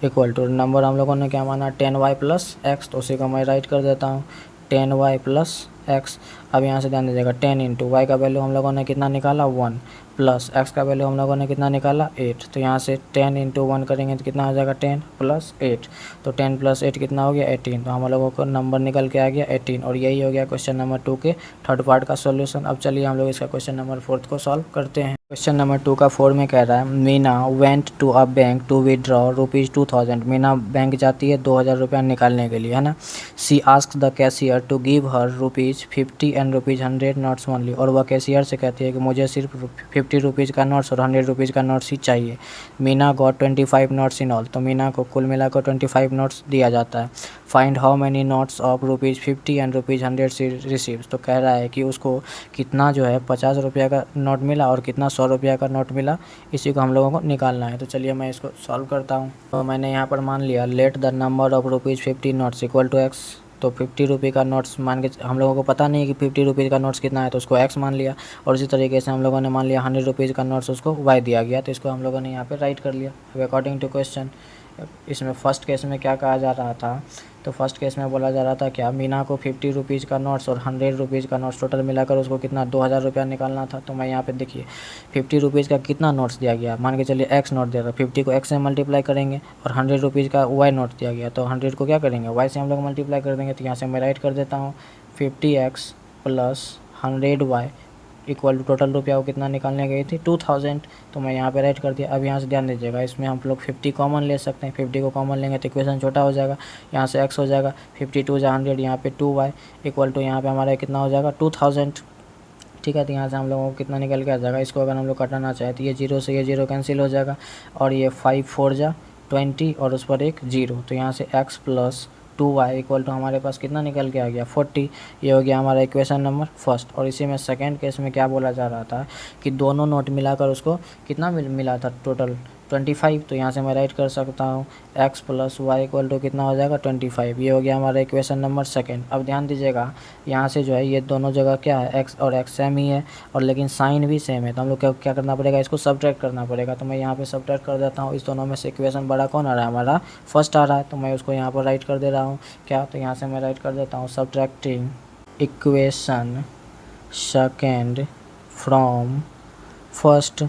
equal to, number हम लोगों ने क्या माना 10y प्लस x, तो उसी को मैं राइट कर देता हूँ 10y प्लस x। अब यहाँ से ध्यान दीजिएगा 10 इंटू वाई का वैल्यू हम लोगों ने कितना निकाला 1, प्लस x का वैल्यू हम लोगों ने कितना निकाला 8, तो यहाँ से 10 इंटू 1 करेंगे तो कितना हो जाएगा 10 प्लस 8, तो 10 प्लस 8 कितना हो गया 18। तो हम लोगों को नंबर निकल के आ गया 18, और यही हो गया क्वेश्चन नंबर 2 के थर्ड पार्ट का सॉल्यूशन। अब चलिए हम लोग इसका क्वेश्चन नंबर 4 को सॉल्व करते हैं। क्वेश्चन नंबर 2 का 4 में कह रहा है Meena went to a bank to withdraw ₹2000। Meena bank जाती है 2000 रुपया निकालने के लिए, है ना। She ask the cashier to give her ₹50 and ₹100 notes only, और वह कैशियर से कहती है कि मुझे सिर्फ ₹50 का नोट्स और ₹100 का नोट्स ही चाहिए। Meena got 25 notes in all, तो मीना को कुल मिलाकर 25 नोट्स दिया जाता है। Find how many notes of ₹50 and ₹100 she receives, तो कह रहा है कि उसको कितना जो है 50 रुपया का नोट मिला और कितना 100 रुपया का नोट मिला, इसी को हम लोगों को निकालना है। तो चलिए मैं इसको सॉल्व करता हूँ। तो मैंने यहाँ पर मान लिया let the number of ₹50 notes equal to x, तो 50 रुपये का नोट्स मान के, हम लोगों को पता नहीं है कि 50 रुपये का नोट्स कितना है, तो उसको x मान लिया, और इसी तरीके से हम लोगों ने मान लिया 100 रुपीज़ का नोट्स उसको y दिया गया, तो इसको हम लोगों ने यहाँ पे राइट कर लिया। अब अकॉर्डिंग टू क्वेश्चन, इसमें फर्स्ट केस में क्या कहा जा रहा था, तो फर्स्ट केस में बोला जा रहा था क्या मीना को 50 रुपीज़ का नोट्स और 100 रुपीज़ का नोट्स टोटल मिलाकर उसको कितना 2000 रुपया निकालना था। तो मैं यहाँ पे देखिए 50 रुपीज़ का कितना नोट्स दिया गया, मान के चलिए x नोट दिया था, 50 को x से मल्टीप्लाई करेंगे, और 100 रुपीज़ का y नोट दिया गया, तो 100 को क्या करेंगे y से हम लोग मल्टीप्लाई कर देंगे। तो यहाँ से मैं राइट कर देता हूँ 50x plus 100y equal to total रुपया वो कितना निकालने गई थी 2000, तो मैं यहाँ पे राइट कर दिया। अब यहाँ से ध्यान दीजिएगा इसमें हम लोग 50 कॉमन ले सकते हैं, 50 को कॉमन लेंगे तो इक्वेशन छोटा हो जाएगा, यहाँ से x हो जाएगा 52 जा 100, यहाँ पे 2y इक्वल टू यहाँ पे हमारा कितना हो जाएगा 2000, ठीक है। तो यहाँ से हम लोगों को कितना निकल के आ जाएगा, इसको अगर हम लोग कटाना चाहें तो ये 0 से ये 0 कैंसिल हो जाएगा, और ये 5 4 जा 20 और उस पर एक 0, तो यहाँ से x plus 2y equal to हमारे पास कितना निकल के आ गया 40। ये हो गया हमारा इक्वेशन नंबर फर्स्ट। और इसी में सेकंड केस में क्या बोला जा रहा था कि दोनों नोट मिलाकर उसको कितना मिला था टोटल 25, तो यहाँ से मैं राइट कर सकता हूँ x plus y equal to कितना हो जाएगा 25। ये हो गया हमारा इक्वेशन नंबर सेकंड। अब ध्यान दीजिएगा यहाँ से जो है ये दोनों जगह क्या है x और x सेम ही है, और लेकिन साइन भी सेम है, तो हम लोग क्या करना पड़ेगा, इसको सब्ट्रैक्ट करना पड़ेगा। तो मैं यहाँ पे सब्ट्रैक्ट कर देता हूँ, इस दोनों में से इक्वेशन बड़ा कौन आ रहा है, हमारा फर्स्ट आ रहा है, तो मैं उसको यहाँ पर राइट कर दे रहा हूँ क्या, तो यहाँ से मैं राइट कर देता हूँ subtracting equation second from first.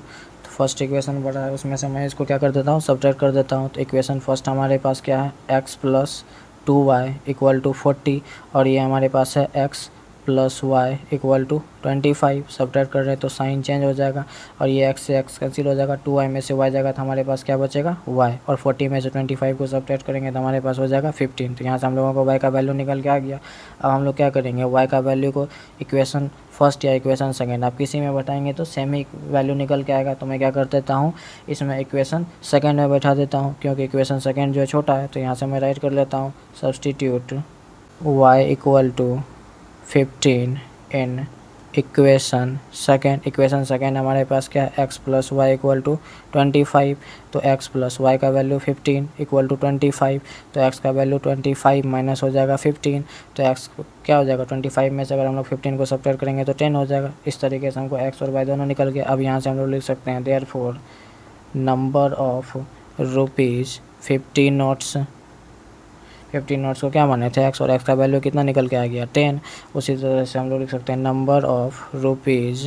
First equation बड़ा है उसमें से मैं इसको क्या कर देता हूँ सब्ट्रैक्ट कर देता हूँ। तो इक्वेशन फर्स्ट हमारे पास क्या है x plus 2y equal to 40, और ये हमारे पास है x plus y equal to 25। Subtract कर रहे हैं तो साइन चेंज हो जाएगा और ये x से x कैंसिल हो जाएगा। 2y में से y जाएगा तो हमारे पास क्या बचेगा y, और 40 में से 25 को सब्ट्रैक्ट करेंगे तो हमारे पास हो जाएगा 15। तो यहाँ से हम लोगों को y का वैल्यू निकल के आ गया। अब हम लोग क्या करेंगे, y का वैल्यू को इक्वेशन फर्स्ट या इक्वेशन सेकेंड आप किसी में बैठाएंगे तो सेम ही वैल्यू निकल के आएगा। तो मैं क्या कर देता हूँ, इसमें इक्वेशन सेकेंड में बैठा देता हूँ, क्योंकि इक्वेशन सेकेंड जो है छोटा है। तो यहाँ से मैं राइट कर लेता हूँ substitute y equal to 15 in equation second हमारे पास क्या है, x plus y equal to 25। तो x प्लस वाई का वैल्यू 15 इक्वल टू 25। तो x का वैल्यू 25 माइनस हो जाएगा 15। तो x क्या हो जाएगा, 25 में से अगर हम लोग 15 को सब्ट्रैक्ट करेंगे तो 10 हो जाएगा। इस तरीके से हमको x और y दोनों निकल गए। अब यहाँ से हम लोग लिख सकते हैं therefore number of rupees 50 notes. 15 notes को क्या माने थे, x, और x का वैल्यू कितना निकल के आ गया 10। उसी तरह से हम लोग लिख सकते हैं number of rupees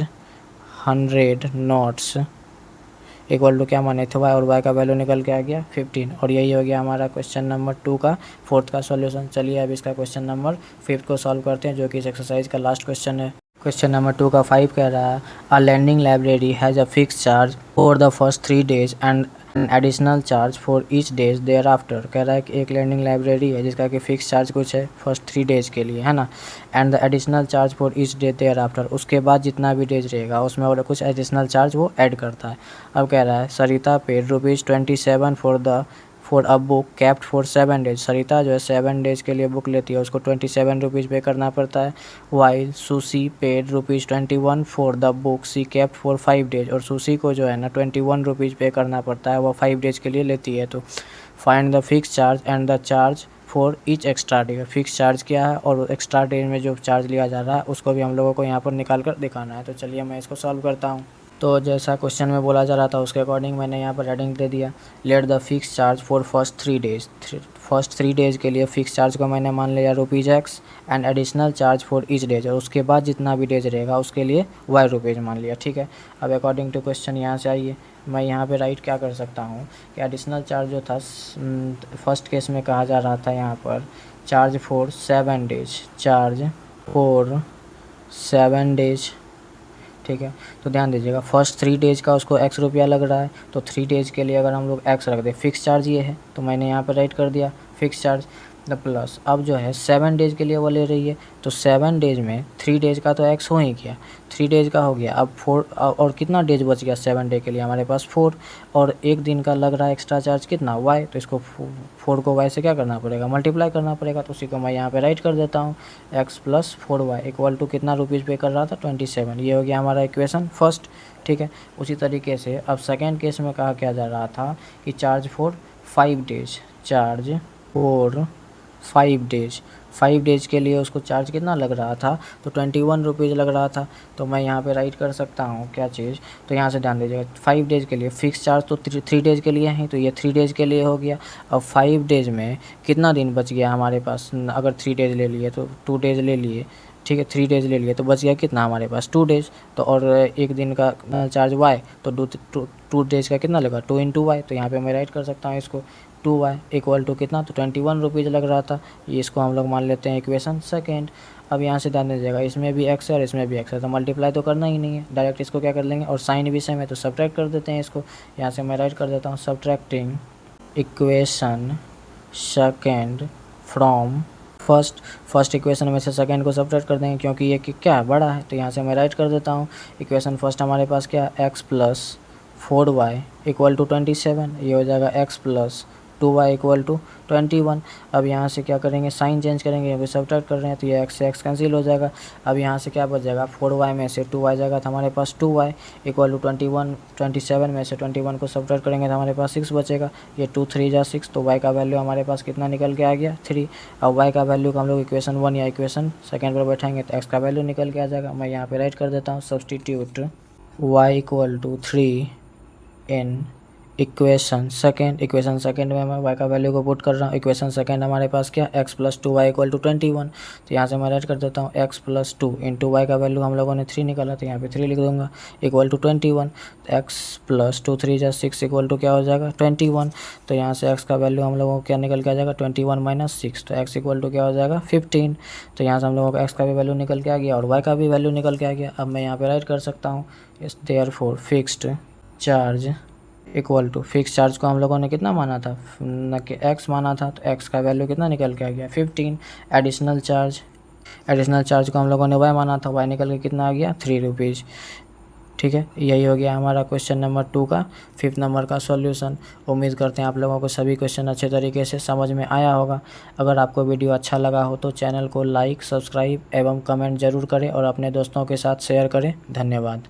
100 notes equal to क्या माने थे y, और y का वैल्यू निकल के आ गया 15। और यही हो गया हमारा क्वेश्चन नंबर 2 का फोर्थ का सॉल्यूशन। चलिए अब इसका क्वेश्चन नंबर 5 को सॉल्व करते हैं, जो कि इस एक्सरसाइज का लास्ट क्वेश्चन है। क्वेश्चन नंबर 2 का 5 कह रहा है a lending library has a fix charge for the first 3 days and additional charge for each days thereafter. कह रहा है कि एक लैंडिंग लाइब्रेरी है जिसका कि फिक्स चार्ज कुछ है फर्स्ट 3 डेज के लिए, है ना, and the additional charge for each day thereafter. उसके बाद जितना भी डेज रहेगा उसमें और कुछ एडिशनल चार्ज वो ऐड करता है। अब कह रहा है Sarita paid ₹27 for a book kept for 7 days. Sarita जो है 7 डेज के लिए बुक लेती है, उसको 27 रुपीज़ पे करना पड़ता है। While Sushi paid ₹21 for the book she kept for 5 days. और सुशी को जो है ना 21 रुपीज़ पे करना पड़ता है, वो 5 डेज के लिए लेती है। तो find the fix charge and the charge for each extra day. Fix charge क्या है और एक्स्ट्रा डे में जो चार्ज लिया जा रहा है उसको भी हम लोगों को यहाँ पर निकाल कर दिखाना है। तो चलिए मैं इसको सॉल्व करता हूँ। तो जैसा क्वेश्चन में बोला जा रहा था उसके अकॉर्डिंग मैंने यहाँ पर हेडिंग दे दिया, let the fix charge for first 3 days. First 3 days के लिए फिक्स चार्ज को मैंने मान लिया ₹x and additional charge for each days, और उसके बाद जितना भी डेज रहेगा उसके लिए ₹y मान लिया, ठीक है। अब अकॉर्डिंग टू क्वेश्चन यहाँ से आइए, मैं यहाँ पे राइट क्या कर सकता हूँ कि एडिशनल चार्ज जो था फर्स्ट केस में कहा जा रहा था यहाँ पर charge for 7 days, charge for 7 days, ठीक है। तो ध्यान दीजिएगा फर्स्ट 3 डेज का उसको x रुपया लग रहा है, तो 3 डेज के लिए अगर हम लोग x रख दें, फिक्स चार्ज ये है तो मैंने यहाँ पर राइट कर दिया फिक्स चार्ज द प्लस। अब जो है 7 डेज के लिए वो ले रही है, तो 7 डेज में 3 डेज का तो x हो ही गया, 3 डेज का हो गया। अब 4 और कितना डेज बच गया 7 डे के लिए, हमारे पास 4, और एक दिन का लग रहा है एक्स्ट्रा चार्ज कितना y, तो इसको 4 को y से क्या करना पड़ेगा, मल्टीप्लाई करना पड़ेगा। तो उसी को मैं यहाँ पे राइट कर देता हूँ x plus 4y equal to कितना रुपीज़ पे कर रहा था 27। ये हो गया हमारा इक्वेशन फर्स्ट, ठीक है। उसी तरीके से अब सेकेंड केस में कहा क्या जा रहा था कि charge for 5 days, charge for 5 days के लिए उसको चार्ज कितना लग रहा था, तो 21 रुपीज़ लग रहा था। तो मैं यहाँ पे राइट कर सकता हूँ क्या चीज़, तो यहाँ से ध्यान दीजिएगा 5 डेज के लिए फिक्स चार्ज तो 3 डेज के लिए है, तो ये 3 डेज के लिए हो गया। अब 5 डेज में कितना दिन बच गया हमारे पास, अगर 3 डेज ले लिए तो 2 डेज ले लिए, ठीक है, 3 डेज ले लिए तो बच गया कितना हमारे पास 2 डेज। तो और एक दिन का चार्ज y, तो 2 डेज का कितना लगा 2 × y। तो यहाँ पे मैं राइट कर सकता हूँ इसको 2y इक्वल टू कितना, तो 21 रुपीज़ लग रहा था। ये इसको हम लोग मान लेते हैं इक्वेशन सेकेंड। अब यहाँ से ध्यान दीजिएगा इसमें भी x है और इसमें भी x है, तो मल्टीप्लाई तो करना ही नहीं है, डायरेक्ट इसको क्या कर लेंगे, और साइन भी सेम है तो सब्ट्रैक्ट कर देते हैं इसको। यहाँ से मैं राइट कर देता हूँ subtracting equation second from first equation में से सेकंड को सब्ट्रैक्ट कर देंगे क्योंकि ये क्या है, बड़ा है। तो यहाँ से मैं राइट कर देता हूँ इक्वेशन फर्स्ट हमारे पास क्या है, x plus 4y equal to 27, ये हो जाएगा x plus 2y equal to 21। अब यहाँ से क्या करेंगे, साइन चेंज करेंगे, अभी सब्ट्रैक्ट कर रहे हैं तो ये x से x कैंसिल हो जाएगा। अब यहाँ से क्या बच जाएगा, 4y में से 2y जाएगा तो हमारे पास 2y इक्वल टू 27 में से 21 को सब्ट्रैक्ट करेंगे तो हमारे पास 6 बचेगा। ये 2 3 जा 6, तो y का वैल्यू हमारे पास कितना निकल के आ गया 3। अब y का वैल्यू को हम लोग इक्वेशन 1 या इक्वेशन सेकेंड पर बैठाएंगे तो x का वैल्यू निकल के आ जाएगा। मैं यहाँ पे राइट कर देता हूँ substitute y equal to 3 in equation second में मैं y का वैल्यू को पुट कर रहा हूँ। इक्वेशन सेकेंड हमारे पास क्या, x + 2y = 21। तो यहाँ से मैं राइट कर देता हूँ x + 2 इंटू वाई का वैल्यू हम लोगों ने 3 निकाला, तो यहाँ पे 3 लिख दूंगा = 21। तो x + 2 3 = 6 = क्या हो जाएगा 21। तो यहाँ से x का वैल्यू हम लोगों को क्या निकल के आ जाएगा 21 - 6, तो x = क्या हो जाएगा 15। तो यहाँ से हम लोगों को x का भी वैल्यू निकल के आ गया और y का भी वैल्यू निकल के आ गया। अब मैं यहाँ पे राइट कर सकता हूँ therefore fixed charge equal to, fix charge को हम लोगों ने कितना माना था, न कि x माना था, तो x का वैल्यू कितना निकल के आ गया 15। एडिशनल चार्ज को हम लोगों ने y माना था, y निकल के कितना आ गया 3 रुपीज़। ठीक है, यही हो गया हमारा क्वेश्चन नंबर 2 का 5th नंबर का सॉल्यूशन। उम्मीद करते हैं आप लोगों को सभी क्वेश्चन अच्छे तरीके से समझ में आया होगा। अगर आपको वीडियो अच्छा लगा हो तो चैनल को लाइक, सब्सक्राइब एवं कमेंट ज़रूर करें और अपने दोस्तों के साथ शेयर करें। धन्यवाद।